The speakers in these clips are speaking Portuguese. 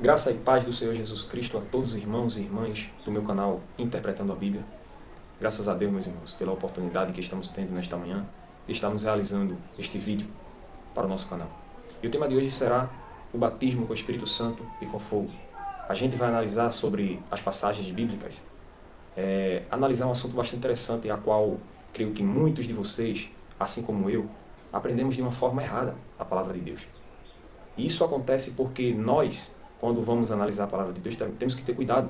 Graça e paz do Senhor Jesus Cristo a todos os irmãos e irmãs do meu canal Interpretando a Bíblia. Graças a Deus, meus irmãos, pela oportunidade que estamos tendo nesta manhã de estarmos realizando este vídeo para o nosso canal. E o tema de hoje será o batismo com o Espírito Santo e com fogo. A gente vai analisar sobre as passagens bíblicas, analisar um assunto bastante interessante, a qual creio que muitos de vocês, assim como eu, aprendemos de uma forma errada a palavra de Deus. E isso acontece porque nós, quando vamos analisar a palavra de Deus, temos que ter cuidado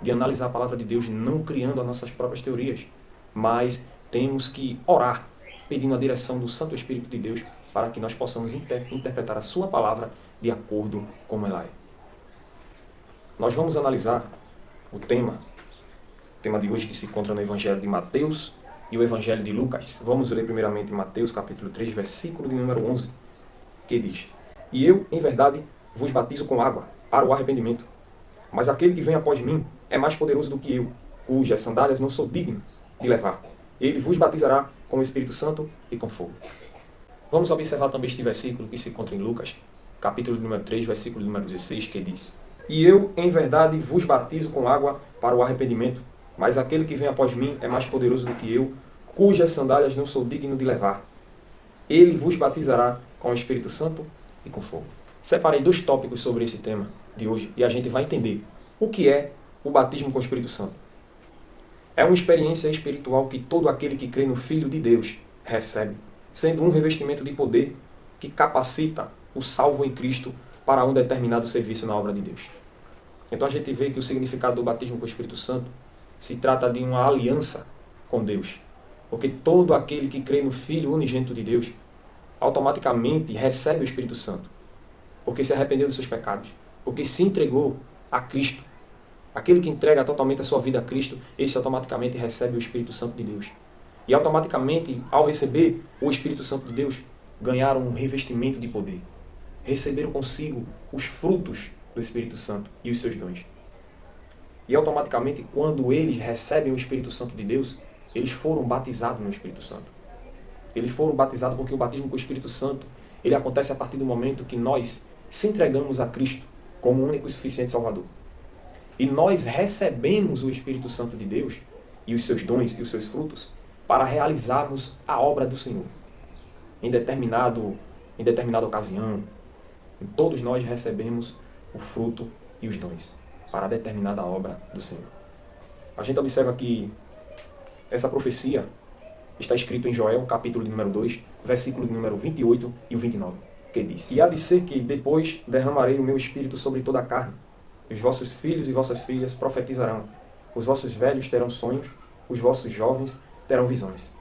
de analisar a palavra de Deus não criando as nossas próprias teorias, mas temos que orar, pedindo a direção do Santo Espírito de Deus para que nós possamos interpretar a sua palavra de acordo com ela é. Nós vamos analisar o tema de hoje que se encontra no Evangelho de Mateus e o Evangelho de Lucas. Vamos ler primeiramente Mateus capítulo 3, versículo de número 11, que diz: E eu, em verdade, vos batizo com água para o arrependimento, mas aquele que vem após mim é mais poderoso do que eu, cujas sandálias não sou digno de levar. Ele vos batizará com o Espírito Santo e com fogo. Vamos observar também este versículo que se encontra em Lucas, capítulo número 3, versículo número 16, que diz: E eu, em verdade, vos batizo com água para o arrependimento, mas aquele que vem após mim é mais poderoso do que eu, cujas sandálias não sou digno de levar. Ele vos batizará com o Espírito Santo e com fogo. Separei 2 tópicos sobre esse tema de hoje e a gente vai entender o que é o batismo com o Espírito Santo. É uma experiência espiritual que todo aquele que crê no Filho de Deus recebe, sendo um revestimento de poder que capacita o salvo em Cristo para um determinado serviço na obra de Deus. Então a gente vê que o significado do batismo com o Espírito Santo se trata de uma aliança com Deus, porque todo aquele que crê no Filho unigênito de Deus automaticamente recebe o Espírito Santo, porque se arrependeu dos seus pecados, porque se entregou a Cristo. Aquele que entrega totalmente a sua vida a Cristo, esse automaticamente recebe o Espírito Santo de Deus. E automaticamente, ao receber o Espírito Santo de Deus, ganharam um revestimento de poder. Receberam consigo os frutos do Espírito Santo e os seus dons. E automaticamente, quando eles recebem o Espírito Santo de Deus, eles foram batizados no Espírito Santo. Eles foram batizados porque o batismo com o Espírito Santo, ele acontece a partir do momento que nós se entregamos a Cristo como o único e suficiente Salvador. E nós recebemos o Espírito Santo de Deus e os seus dons e os seus frutos para realizarmos a obra do Senhor. Em determinada ocasião, todos nós recebemos o fruto e os dons para determinada obra do Senhor. A gente observa que essa profecia está escrito em Joel, capítulo número 2, versículo número 28 e o 29, que diz: E há de ser que depois derramarei o meu espírito sobre toda a carne. Os vossos filhos e vossas filhas profetizarão. Os vossos velhos terão sonhos, os vossos jovens terão visões.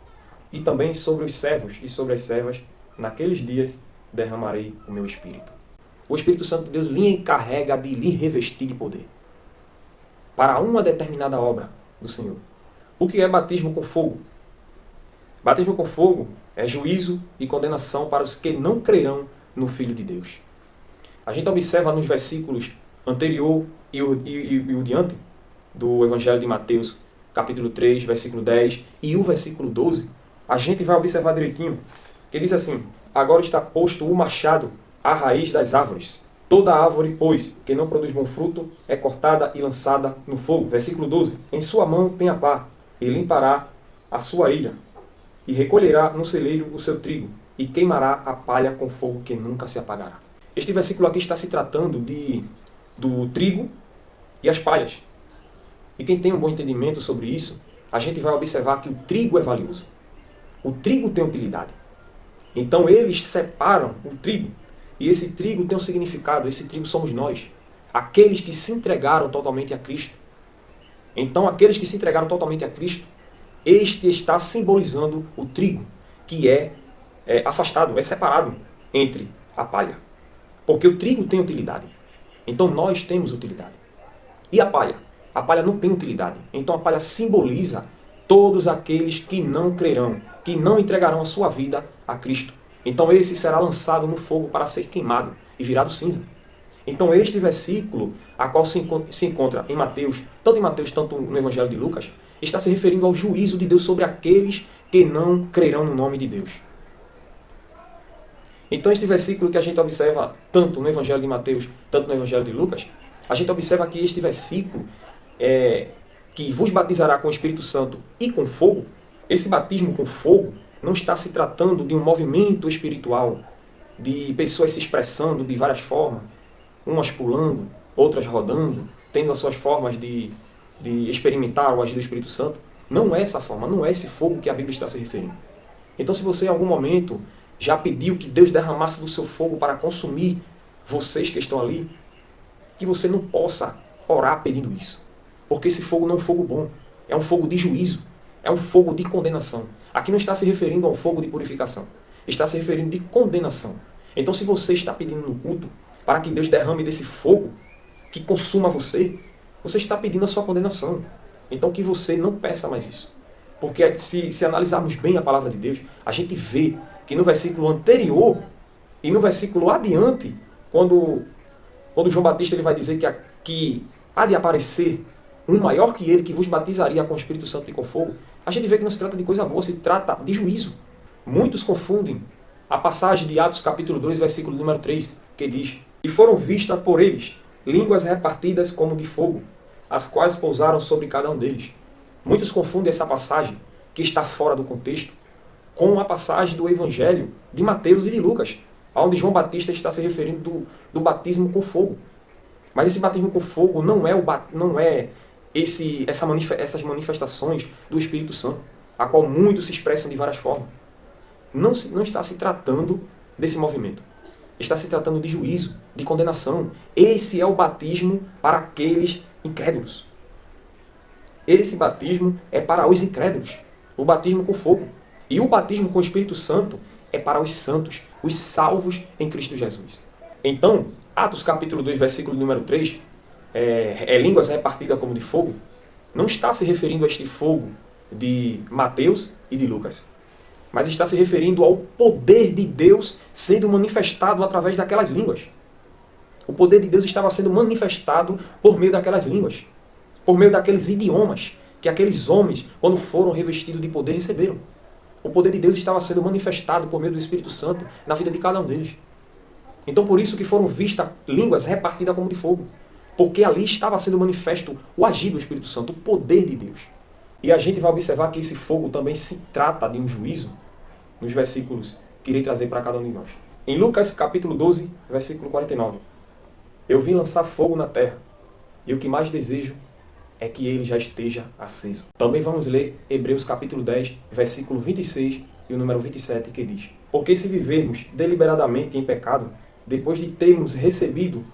E também sobre os servos e sobre as servas, naqueles dias derramarei o meu espírito. O Espírito Santo de Deus lhe encarrega de lhe revestir de poder para uma determinada obra do Senhor. O que é batismo com fogo? Batismo com fogo é juízo e condenação para os que não crerão no Filho de Deus. A gente observa nos versículos anterior e o diante do Evangelho de Mateus, capítulo 3, versículo 10 e o versículo 12, a gente vai observar direitinho, que diz assim: Agora está posto o machado à raiz das árvores. Toda árvore, pois, que não produz bom fruto, é cortada e lançada no fogo. Versículo 12. Em sua mão tem a pá, e limpará a sua ilha, e recolherá no celeiro o seu trigo, e queimará a palha com fogo que nunca se apagará. Este versículo aqui está se tratando do trigo e as palhas. E quem tem um bom entendimento sobre isso, a gente vai observar que o trigo é valioso. O trigo tem utilidade. Então eles separam o trigo. E esse trigo tem um significado. Esse trigo somos nós. Aqueles que se entregaram totalmente a Cristo. Então aqueles que se entregaram totalmente a Cristo, este está simbolizando o trigo, que é afastado, é separado entre a palha. Porque o trigo tem utilidade. Então nós temos utilidade. E a palha? A palha não tem utilidade. Então a palha simboliza todos aqueles que não crerão, que não entregarão a sua vida a Cristo. Então esse será lançado no fogo para ser queimado e virado cinza. Então este versículo, a qual se encontra em Mateus, tanto no Evangelho de Lucas, está se referindo ao juízo de Deus sobre aqueles que não crerão no nome de Deus. Então este versículo que a gente observa tanto no Evangelho de Mateus, tanto no Evangelho de Lucas, a gente observa que este versículo, que vos batizará com o Espírito Santo e com fogo, esse batismo com fogo não está se tratando de um movimento espiritual, de pessoas se expressando de várias formas, umas pulando, outras rodando, tendo as suas formas de experimentar o agir do Espírito Santo. Não é essa forma, não é esse fogo que a Bíblia está se referindo. Então, se você em algum momento já pediu que Deus derramasse do seu fogo para consumir vocês que estão ali, que você não possa orar pedindo isso. Porque esse fogo não é um fogo bom, é um fogo de juízo, é um fogo de condenação. Aqui não está se referindo a um fogo de purificação, está se referindo de condenação. Então, se você está pedindo no culto para que Deus derrame desse fogo que consuma você, você está pedindo a sua condenação. Então, que você não peça mais isso. Porque se analisarmos bem a palavra de Deus, a gente vê que no versículo anterior e no versículo adiante, quando João Batista ele vai dizer que há de aparecer um maior que ele, que vos batizaria com o Espírito Santo e com fogo, a gente vê que não se trata de coisa boa, se trata de juízo. Muitos confundem a passagem de Atos capítulo 2, versículo número 3, que diz: E foram vistas por eles línguas repartidas como de fogo, as quais pousaram sobre cada um deles. Muitos confundem essa passagem, que está fora do contexto, com a passagem do Evangelho de Mateus e de Lucas, onde João Batista está se referindo do batismo com fogo. Mas esse batismo com fogo não é essas manifestações do Espírito Santo, a qual muitos se expressam de várias formas. Não está se tratando desse movimento. Está se tratando de juízo, de condenação. Esse é o batismo para aqueles incrédulos. Esse batismo é para os incrédulos. O batismo com fogo. E o batismo com o Espírito Santo é para os santos, os salvos em Cristo Jesus. Então, Atos capítulo 2, versículo número 3, línguas repartidas como de fogo, não está se referindo a este fogo de Mateus e de Lucas, mas está se referindo ao poder de Deus sendo manifestado através daquelas línguas. O poder de Deus estava sendo manifestado por meio daquelas línguas, por meio daqueles idiomas que aqueles homens, quando foram revestidos de poder, receberam. O poder de Deus estava sendo manifestado por meio do Espírito Santo na vida de cada um deles. Então, por isso que foram vistas línguas repartidas como de fogo, porque ali estava sendo manifesto o agir do Espírito Santo, o poder de Deus. E a gente vai observar que esse fogo também se trata de um juízo, nos versículos que irei trazer para cada um de nós. Em Lucas capítulo 12, versículo 49, eu vim lançar fogo na terra, e o que mais desejo é que ele já esteja aceso. Também vamos ler Hebreus capítulo 10, versículo 26 e o número 27, que diz: Porque se vivermos deliberadamente em pecado, depois de termos recebido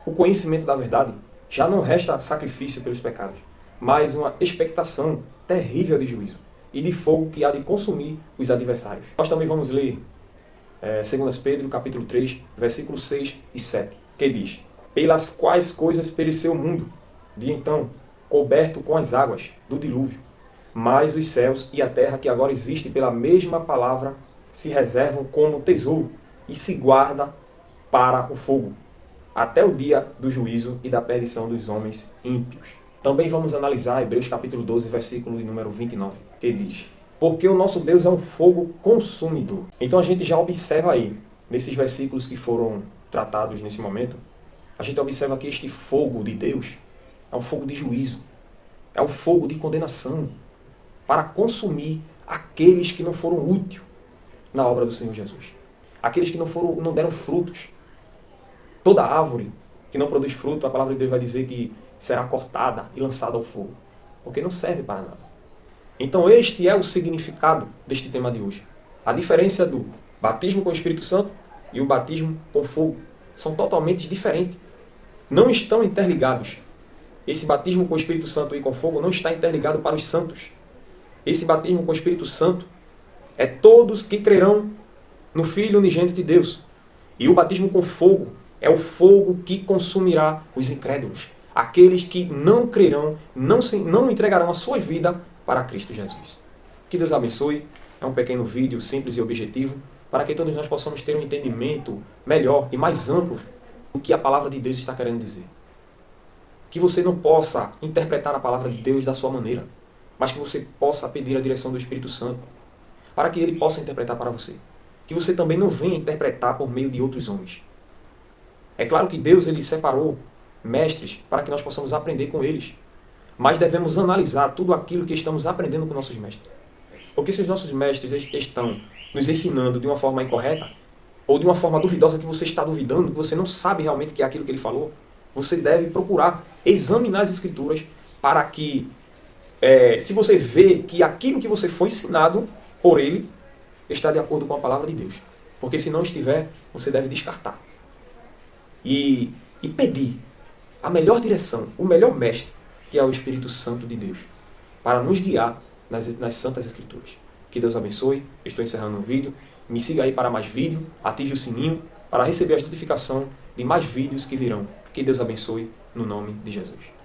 o conhecimento da verdade, já não resta sacrifício pelos pecados, mas uma expectação terrível de juízo e de fogo que há de consumir os adversários. Nós também vamos ler 2 Pedro capítulo 3, versículo 6 e 7, que diz: Pelas quais coisas pereceu o mundo, de então, coberto com as águas do dilúvio, mas os céus e a terra que agora existem pela mesma palavra se reservam como tesouro e se guarda para o fogo, até o dia do juízo e da perdição dos homens ímpios. Também vamos analisar Hebreus capítulo 12, versículo de número 29, que diz: Porque o nosso Deus é um fogo consumidor. Então a gente já observa aí, nesses versículos que foram tratados nesse momento, a gente observa que este fogo de Deus é um fogo de juízo, é um fogo de condenação, para consumir aqueles que não foram úteis na obra do Senhor Jesus. Aqueles que não deram frutos. Toda árvore que não produz fruto, a palavra de Deus vai dizer que será cortada e lançada ao fogo, porque não serve para nada. Então este é o significado deste tema de hoje. A diferença do batismo com o Espírito Santo e o batismo com fogo são totalmente diferentes. Não estão interligados. Esse batismo com o Espírito Santo e com fogo não está interligado para os santos. Esse batismo com o Espírito Santo é todos que crerão no Filho unigênito de Deus. E o batismo com fogo é o fogo que consumirá os incrédulos. Aqueles que não crerão, não entregarão a sua vida para Cristo Jesus. Que Deus abençoe. É um pequeno vídeo simples e objetivo para que todos nós possamos ter um entendimento melhor e mais amplo do que a palavra de Deus está querendo dizer. Que você não possa interpretar a palavra de Deus da sua maneira, mas que você possa pedir a direção do Espírito Santo, para que ele possa interpretar para você. que você também não venha interpretar por meio de outros homens. É claro que Deus ele separou mestres para que nós possamos aprender com eles, mas devemos analisar tudo aquilo que estamos aprendendo com nossos mestres. Porque se os nossos mestres estão nos ensinando de uma forma incorreta, ou de uma forma duvidosa que você está duvidando, que você não sabe realmente que é aquilo que ele falou, você deve procurar examinar as escrituras para que, se você vê que aquilo que você foi ensinado por ele está de acordo com a palavra de Deus. Porque se não estiver, você deve descartar. E pedir a melhor direção, o melhor mestre, que é o Espírito Santo de Deus, para nos guiar nas Santas Escrituras. Que Deus abençoe. Estou encerrando o vídeo. Me siga aí para mais vídeo, ative o sininho para receber as notificações de mais vídeos que virão. Que Deus abençoe, no nome de Jesus.